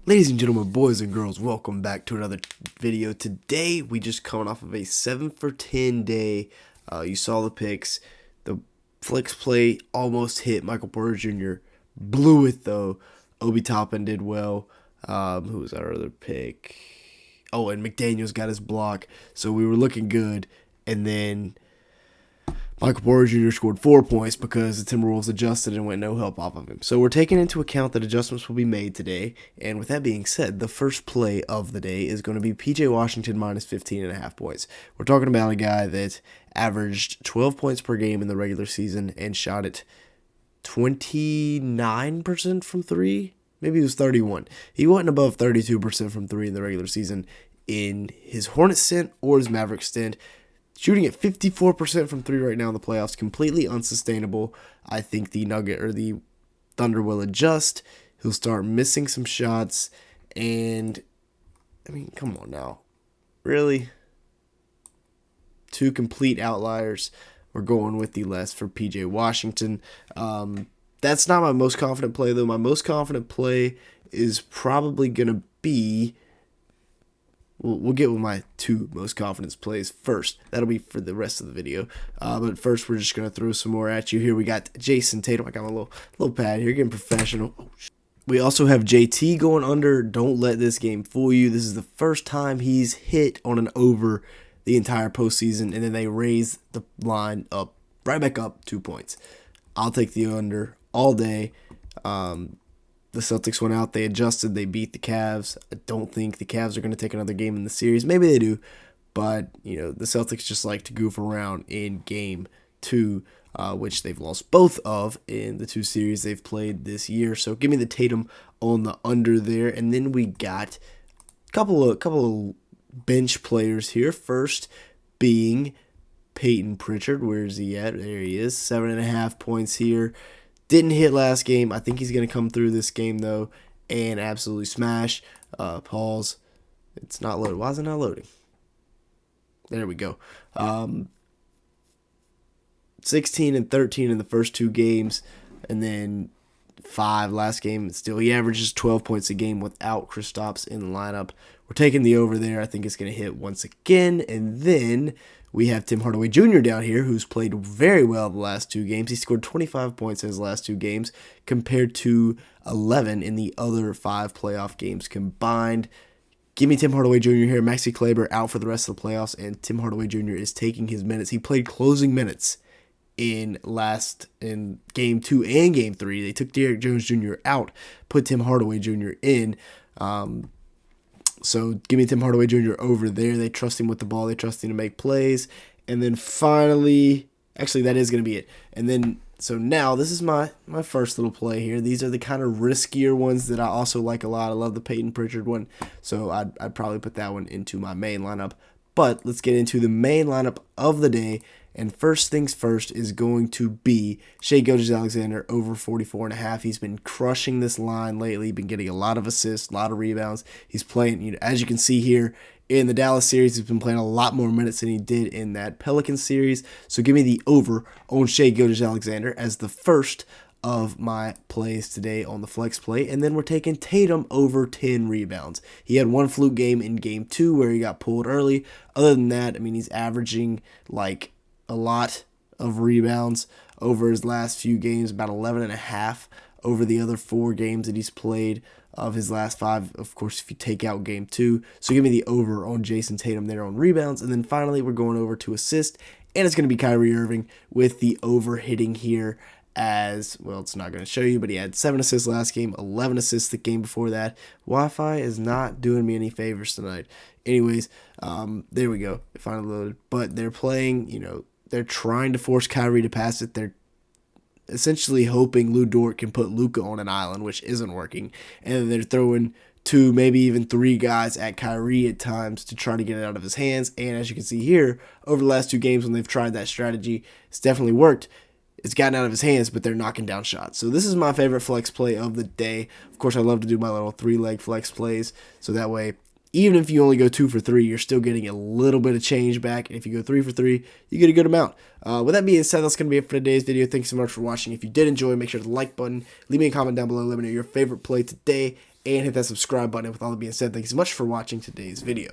Ladies and gentlemen, boys and girls, welcome back to another video. Today, we just coming off of a 7 for 10 day. You saw the picks. The flex play almost hit. Michael Porter Jr. blew it, though. Obi Toppin did well. Who was our other pick? Oh, and McDaniels got his block. So we were looking good. And then Michael Porter Jr. scored 4 points because the Timberwolves adjusted and went no help off of him. So we're taking into account that adjustments will be made today. And with that being said, the first play of the day is going to be PJ Washington minus 15.5 points. We're talking about a guy that averaged 12 points per game in the regular season and shot it 29% from three. Maybe it was 31. He wasn't above 32% from three in the regular season in his Hornets stint or his Mavericks stint. Shooting at 54% from three right now in the playoffs, completely unsustainable. I think the Thunder will adjust. He'll start missing some shots, and I mean, come on now, really? Two complete outliers. We're going with the less for PJ Washington. That's not my most confident play, though. My most confident play is probably gonna be. We'll get with my two most confidence plays first. That'll be for the rest of the video. But first, we're just going to throw some more at you. Here we got Jason Tatum. I got my little pad here, getting professional. We also have JT going under. Don't let this game fool you. This is the first time he's hit on an over the entire postseason, and then they raise the line up, right back up 2 points. I'll take the under all day. The Celtics went out, they adjusted, they beat the Cavs. I don't think the Cavs are going to take another game in the series. Maybe they do, but the Celtics just like to goof around in game two, which they've lost both of in the two series they've played this year. So give me the Tatum on the under there. And then we got a couple of bench players here. First being Peyton Pritchard. Where's he at? There he is. 7.5 points here. Didn't hit last game. I think he's going to come through this game, though, and absolutely smash. Pause. It's not loaded. Why is it not loading? There we go. 16 and 13 in the first two games, and then 5 last game. Still, he averages 12 points a game without Kristaps in the lineup. We're taking the over there. I think it's going to hit once again, and then we have Tim Hardaway Jr. down here, who's played very well the last two games. He scored 25 points in his last two games compared to 11 in the other 5 playoff games combined. Give me Tim Hardaway Jr. here. Maxi Kleber out for the rest of the playoffs, and Tim Hardaway Jr. is taking his minutes. He played closing minutes in game 2 and game 3. They took Derrick Jones Jr. out, put Tim Hardaway Jr. in. So give me Tim Hardaway Jr. over there. They trust him with the ball. They trust him to make plays. And then finally, actually that is going to be it. And then, so now this is my first little play here. These are the kind of riskier ones that I also like a lot. I love the Peyton Pritchard one. So I'd probably put that one into my main lineup. But let's get into the main lineup of the day. And first things first is going to be Shai Gilgeous-Alexander over 44.5. He's been crushing this line lately. Been getting a lot of assists, a lot of rebounds. He's playing, as you can see here in the Dallas series, he's been playing a lot more minutes than he did in that Pelican series. So give me the over on Shai Gilgeous-Alexander as the first of my plays today on the flex play. And then we're taking Tatum over 10 rebounds. He had one fluke game in game 2 where he got pulled early. Other than that, I mean, he's averaging like a lot of rebounds over his last few games, about 11.5 over the other 4 games that he's played of his last 5, of course, if you take out game 2. So give me the over on Jason Tatum there on rebounds. And then finally, we're going over to assist, and it's going to be Kyrie Irving with the over hitting here as, well, it's not going to show you, but he had 7 assists last game, 11 assists the game before that. Wi-Fi is not doing me any favors tonight. Anyways, there we go. It finally loaded. But they're playing, they're trying to force Kyrie to pass it. They're essentially hoping Lou Dort can put Luka on an island, which isn't working. And then they're throwing 2, maybe even 3 guys at Kyrie at times to try to get it out of his hands. And as you can see here, over the last 2 games when they've tried that strategy, it's definitely worked. It's gotten out of his hands, but they're knocking down shots. So this is my favorite flex play of the day. Of course, I love to do my little 3-leg flex plays. So that way, even if you only go 2 for 3, you're still getting a little bit of change back. And if you go 3 for 3, you get a good amount. With that being said, that's going to be it for today's video. Thanks so much for watching. If you did enjoy, make sure to like button. Leave me a comment down below. Let me know your favorite play today. and hit that subscribe button. With all that being said, thanks so much for watching today's video.